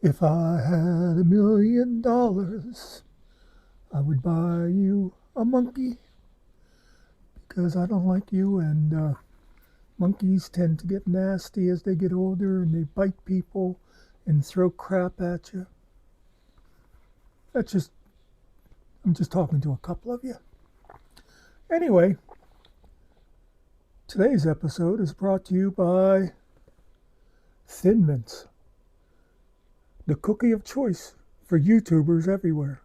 If I had $1 million, I would buy you a monkey because I don't like you. And monkeys tend to get nasty as they get older and they bite people and throw crap at you. That's just, I'm just talking to a couple of you. Anyway, today's episode is brought to you by Thin Mints, the cookie of choice for YouTubers everywhere.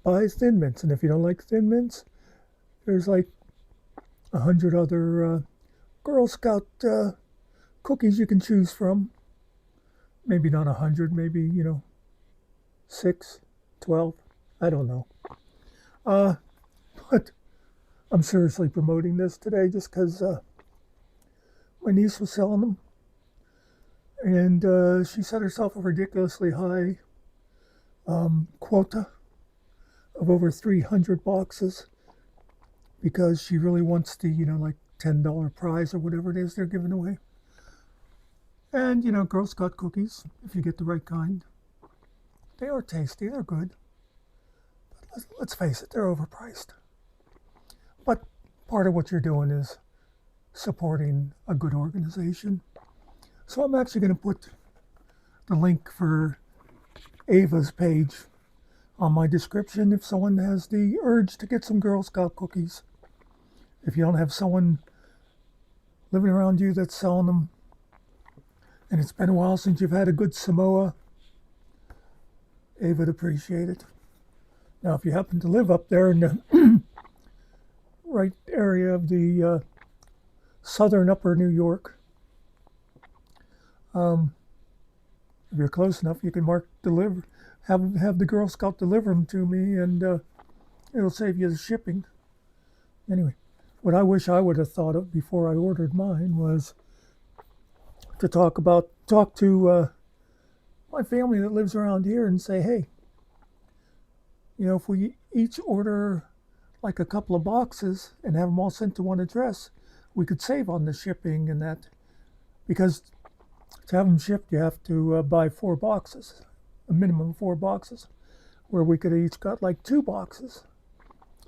Buy Thin Mints, and if you don't like Thin Mints, there's like 100 other Girl Scout cookies you can choose from. Maybe not 100, maybe, 6, 12, I don't know. But I'm seriously promoting this today just because my niece was selling them. And she set herself a ridiculously high quota of over 300 boxes because she really wants the, like $10 prize or whatever it is they're giving away. And, Girl Scout cookies, if you get the right kind, they are tasty, they're good. But let's face it, they're overpriced. But part of what you're doing is supporting a good organization. So I'm actually going to put the link for Ava's page on my description if someone has the urge to get some Girl Scout cookies. If you don't have someone living around you that's selling them, and it's been a while since you've had a good Samoa, Ava would appreciate it. Now, if you happen to live up there in the right area of the southern upper New York, if you're close enough, you can mark deliver, have the Girl Scout deliver them to me, and it'll save you the shipping. Anyway, what I wish I would have thought of before I ordered mine was to talk to my family that lives around here and say, hey, if we each order like a couple of boxes and have them all sent to one address, we could save on the shipping and that. Because to have them shipped, you have to buy 4 boxes, a minimum of 4 boxes, where we could have each got like 2 boxes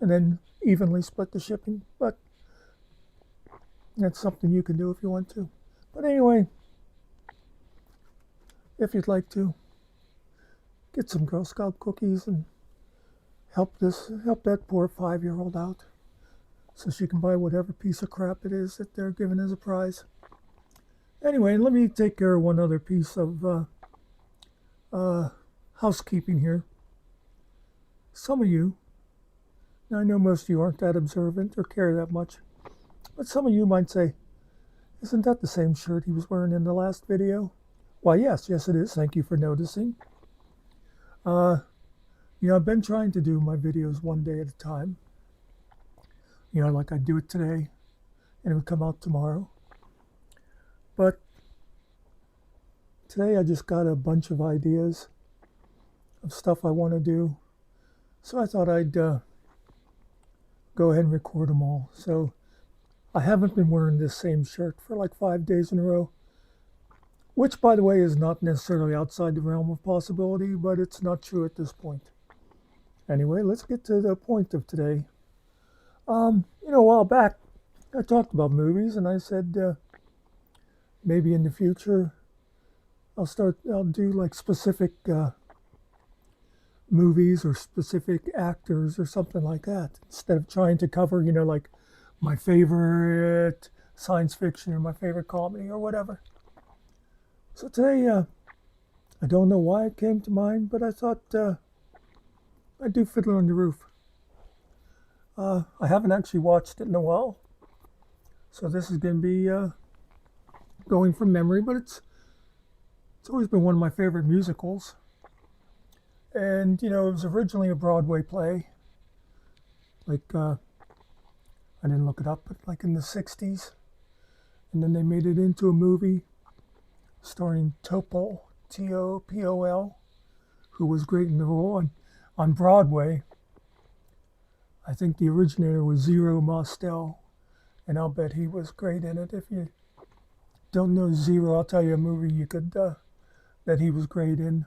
and then evenly split the shipping. But that's something you can do if you want to. But anyway, if you'd like to, get some Girl Scout cookies and help that poor 5-year-old out so she can buy whatever piece of crap it is that they're giving as a prize. Anyway, let me take care of one other piece of housekeeping here. Some of you, now I know most of you aren't that observant or care that much, but some of you might say, isn't that the same shirt he was wearing in the last video? Why, yes it is. Thank you for noticing. I've been trying to do my videos one day at a time. Like I'd do it today, and it would come out tomorrow. But today I just got a bunch of ideas of stuff I want to do. So I thought I'd go ahead and record them all. So I haven't been wearing this same shirt for like 5 days in a row. Which, by the way, is not necessarily outside the realm of possibility, but it's not true at this point. Anyway, let's get to the point of today. A while back, I talked about movies, and I said maybe in the future I'll do like specific movies or specific actors or something like that, instead of trying to cover, like my favorite science fiction or my favorite comedy or whatever. So today, I don't know why it came to mind, but I thought I'd do Fiddler on the Roof. I haven't actually watched it in a while, so this is going to be going from memory, but it's always been one of my favorite musicals. And, it was originally a Broadway play, like, I didn't look it up, but like in the 60s. And then they made it into a movie starring Topol, T-O-P-O-L, who was great in the role. And on Broadway, I think the originator was Zero Mostel, and I'll bet he was great in it. If you don't know Zero, I'll tell you a movie you could that he was great in.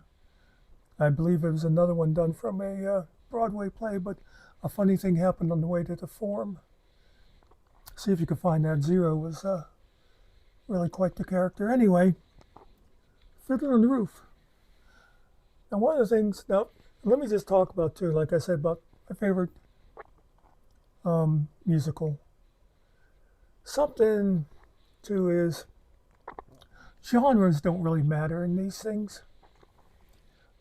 I believe it was another one done from a Broadway play, but a funny thing happened on the way to the Forum. See if you can find that. Zero was really quite the character. Anyway, Fiddler on the Roof. Now, one of the things, now, let me just talk about, too, like I said, about my favorite musical. Something, too, is genres don't really matter in these things.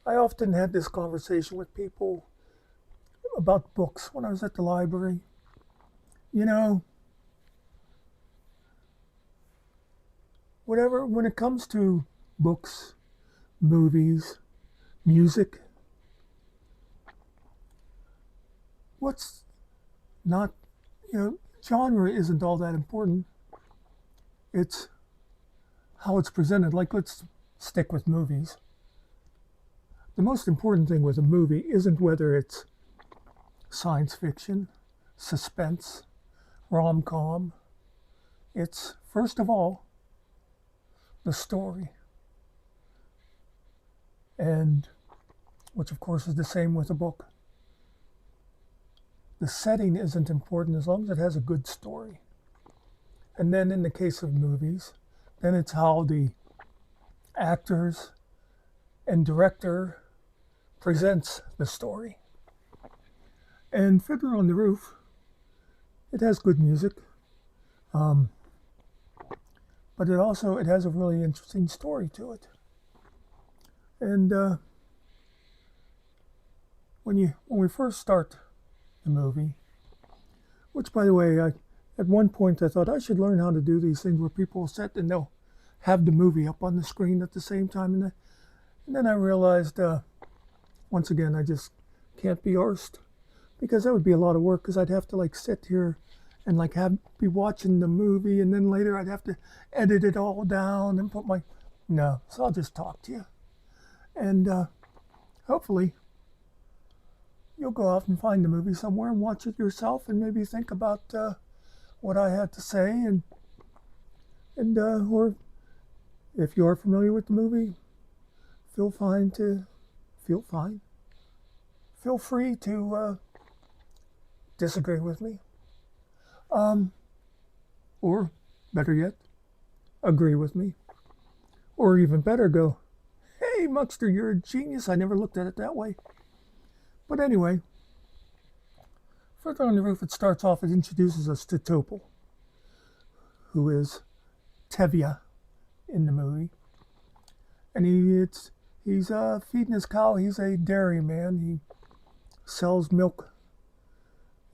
I often had this conversation with people about books when I was at the library. You know, whatever, when it comes to books, movies, music, what's not, genre isn't all that important. It's how it's presented. Like, let's stick with movies. The most important thing with a movie isn't whether it's science fiction, suspense, rom-com. It's, first of all, the story. And, which of course is the same with a book. The setting isn't important as long as it has a good story. And then in the case of movies, then it's how the actors and director presents the story. And Fiddler on the Roof, it has good music, but it has a really interesting story to it. And when we first start the movie, which, by the way, at one point I thought I should learn how to do these things where people sit and they'll have the movie up on the screen at the same time, and then I realized once again I just can't be arsed, because that would be a lot of work, because I'd have to like sit here and like be watching the movie, and then later I'd have to edit it all down and no, so I'll just talk to you, and hopefully you'll go out and find the movie somewhere and watch it yourself, and maybe think about what I had to say, and or if you are familiar with the movie, feel free to disagree with me, or better yet, agree with me, or even better, go, hey Muckster, you're a genius, I never looked at it that way. But anyway, Fiddler on the Roof, it starts off, it introduces us to Topol, who is Tevye in the movie. And he's feeding his cow. He's a dairy man. He sells milk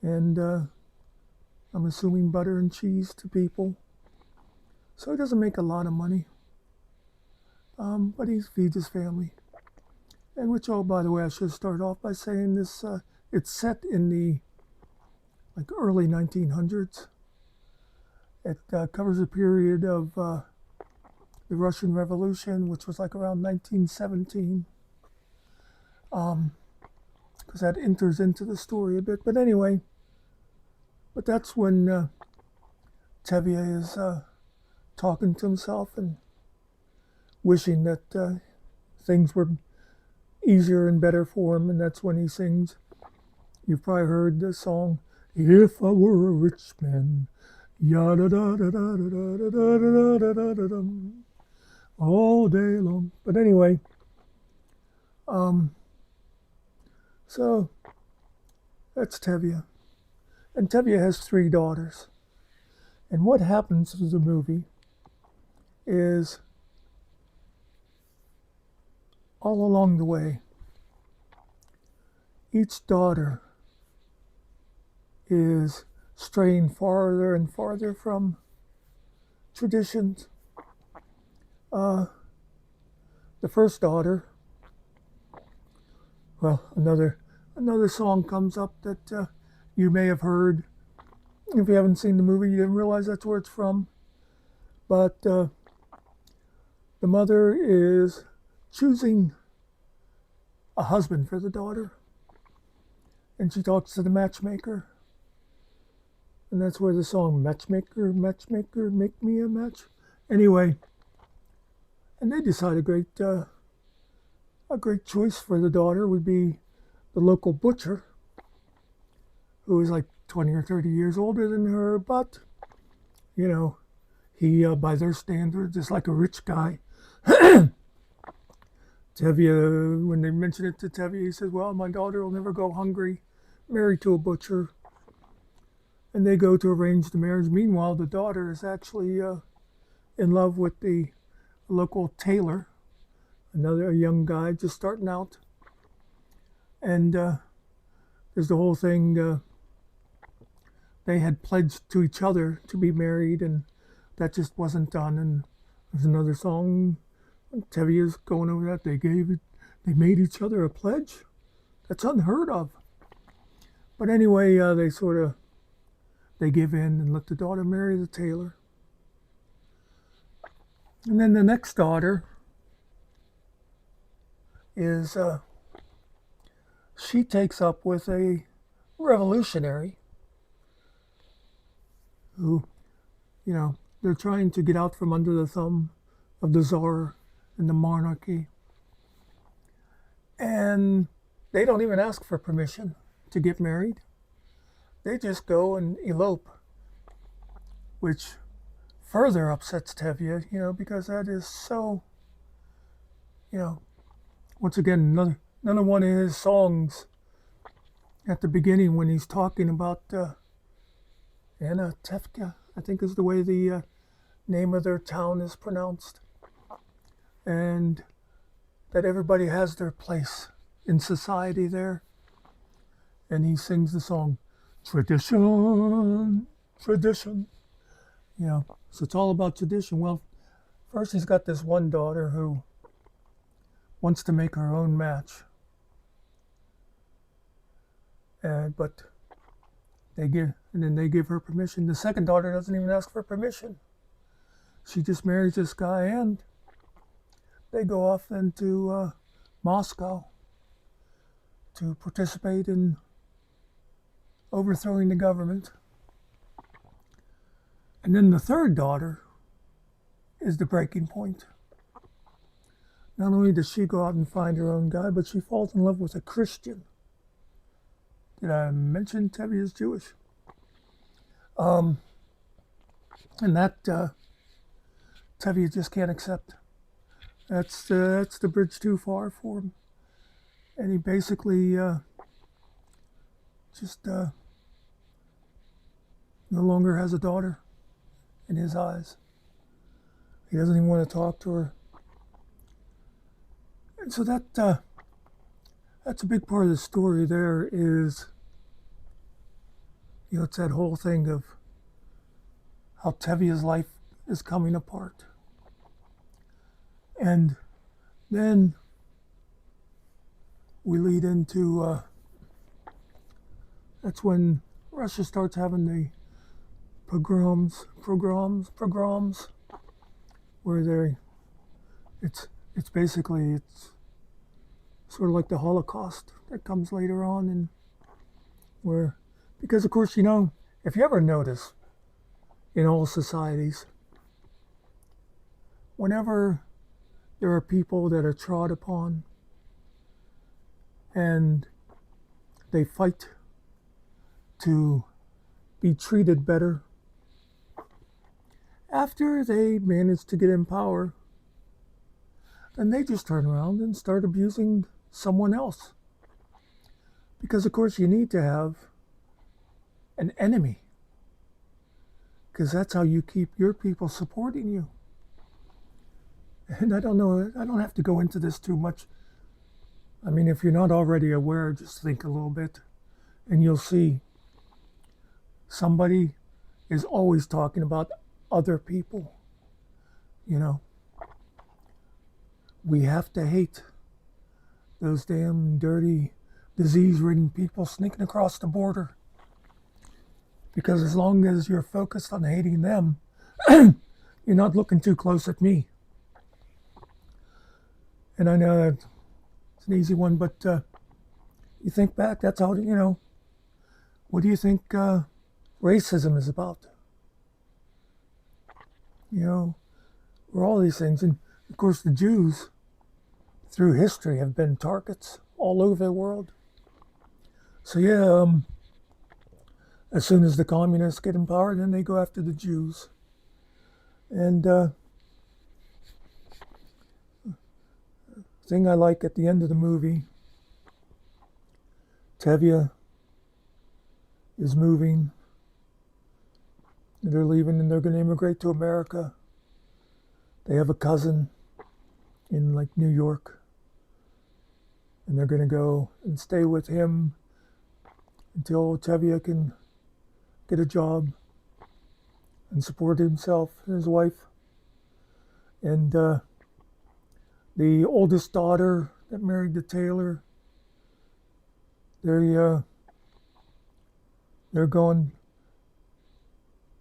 and I'm assuming butter and cheese to people. So he doesn't make a lot of money, but he feeds his family. And which, oh, by the way, I should start off by saying this, it's set in the early 1900s. It covers a period of the Russian Revolution, which was around 1917, because that enters into the story a bit. But anyway, that's when Tevye is talking to himself and wishing that things were easier and better for him, and that's when he sings. You've probably heard the song, "If I Were a Rich Man," yada da da da da da da da da da da da, all day long. But anyway, so that's Tevye, and Tevye has 3 daughters. And what happens in the movie is, all along the way, each daughter is straying farther and farther from traditions. The first daughter, well, another song comes up that you may have heard. If you haven't seen the movie, you didn't realize that's where it's from. But the mother is choosing a husband for the daughter, and she talks to the matchmaker, and that's where the song "Matchmaker, Matchmaker, Make Me a Match." Anyway, and they decide a great a great choice for the daughter would be the local butcher, who is like 20 or 30 years older than her, but, you know, he, by their standards, is like a rich guy. Tevye, when they mention it to Tevye, he says, well, my daughter will never go hungry, married to a butcher. And they go to arrange the marriage. Meanwhile, the daughter is actually in love with the local tailor, another young guy just starting out. And there's the whole thing, they had pledged to each other to be married, and that just wasn't done. And there's another song, Tevye's going over that. They made each other a pledge. That's unheard of. But anyway, they give in and let the daughter marry the tailor. And then the next daughter is, she takes up with a revolutionary who, they're trying to get out from under the thumb of the Tsar and the monarchy. And they don't even ask for permission to get married. They just go and elope, which further upsets Tevye, because that is so, once again, another one of his songs at the beginning when he's talking about Anna Tefka, I think is the way the name of their town is pronounced, and that everybody has their place in society there. And he sings the song, tradition, tradition. So it's all about tradition. Well, first he's got this one daughter who wants to make her own match. But they give her permission. The second daughter doesn't even ask for permission. She just marries this guy, and they go off then to Moscow to participate in overthrowing the government. And then the third daughter is the breaking point. Not only does she go out and find her own guy, but she falls in love with a Christian. Did I mention Tevye is Jewish? And that Tevye just can't accept. That's the bridge too far for him. And he basically just no longer has a daughter in his eyes. He doesn't even want to talk to her. And so that's a big part of the story there is, it's that whole thing of how Tevye's life is coming apart. And then we lead into, that's when Russia starts having the pogroms, where it's basically sort of like the Holocaust that comes later on, and because of course, if you ever notice in all societies, whenever there are people that are trod upon and they fight to be treated better, after they manage to get in power, then they just turn around and start abusing someone else. Because of course you need to have an enemy, because that's how you keep your people supporting you. And I don't have to go into this too much. I mean, if you're not already aware, just think a little bit and you'll see somebody is always talking about other people. We have to hate those damn dirty, disease-ridden people sneaking across the border. Because as long as you're focused on hating them, you're not looking too close at me. And I know that it's an easy one, but you think back, that's how, what do you think racism is about? Or all these things. And of course the Jews, through history have been targets all over the world. So yeah, as soon as the communists get in power, then they go after the Jews. And thing I like at the end of the movie, Tevye is moving. They're leaving and they're going to immigrate to America. They have a cousin in like New York, and they're going to go and stay with him until Tevye can get a job and support himself and his wife. And the oldest daughter that married the tailor, they're going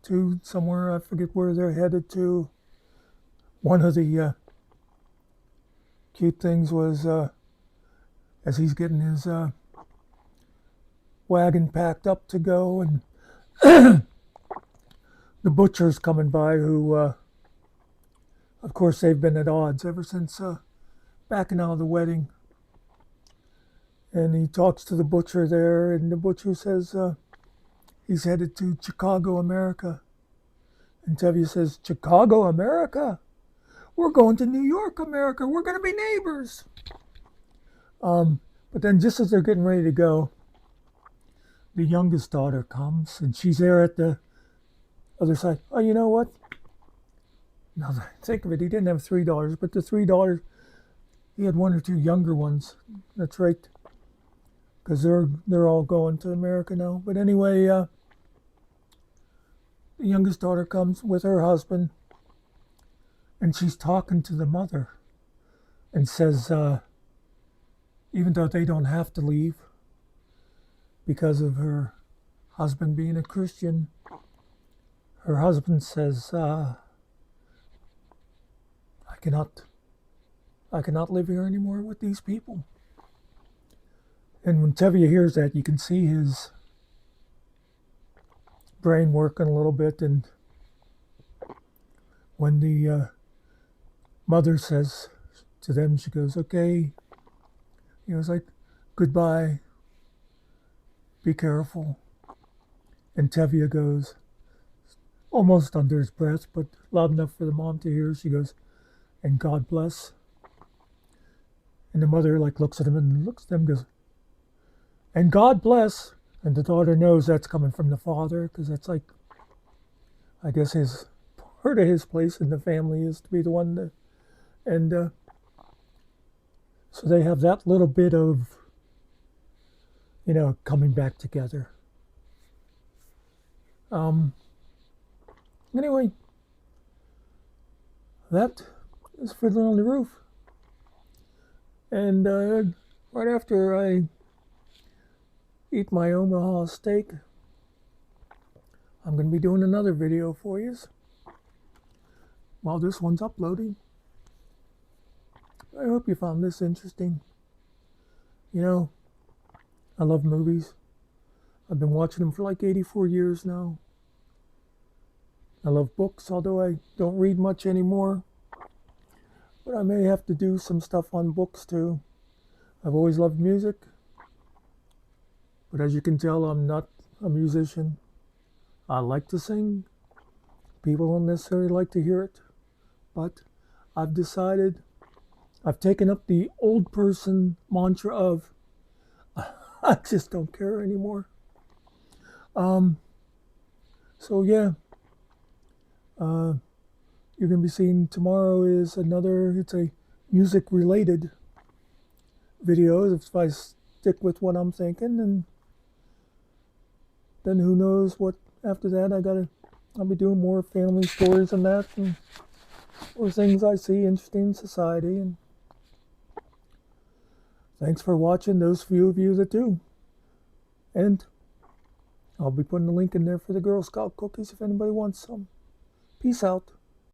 to somewhere, I forget where they're headed to. One of the cute things was as he's getting his wagon packed up to go, and the butcher's coming by, who of course they've been at odds ever since backing out of the wedding. And he talks to the butcher there, and the butcher says he's headed to Chicago, America. And Tevye says, Chicago, America? We're going to New York, America. We're going to be neighbors. But then just as they're getting ready to go, the youngest daughter comes, and she's there at the other side. Oh, you know what? Now that I think of it, he didn't have 3 daughters, but the 3 daughters, he had 1 or 2 younger ones. That's right. Because they're all going to America now. But anyway, the youngest daughter comes with her husband, and she's talking to the mother and says, even though they don't have to leave because of her husband being a Christian, her husband says, I cannot live here anymore with these people. And when Tevye hears that, you can see his brain working a little bit. And when the mother says to them, she goes, okay, it's like, goodbye, be careful. And Tevye goes, almost under his breath, but loud enough for the mom to hear, she goes, and God bless. And the mother looks at him and looks at them and goes, and God bless. And the daughter knows that's coming from the father, because that's I guess his part of his place in the family is to be the one that, and so they have that little bit of, coming back together. Anyway, that is Fiddler on the Roof. And right after I eat my OMYAAS steak, I'm going to be doing another video for you while this one's uploading. I hope you found this interesting. I love movies. I've been watching them for 84 years now. I love books, although I don't read much anymore. But I may have to do some stuff on books too. I've always loved music. But as you can tell, I'm not a musician. I like to sing. People don't necessarily like to hear it. But I've decided, I've taken up the old person mantra of, I just don't care anymore. So yeah, you're going to be seeing tomorrow is it's a music related video if I stick with what I'm thinking, and then who knows what after that. I'll be doing more family stories and that, or things I see interesting in society. And thanks for watching, those few of you that do. And I'll be putting a link in there for the Girl Scout cookies if anybody wants some. Peace out.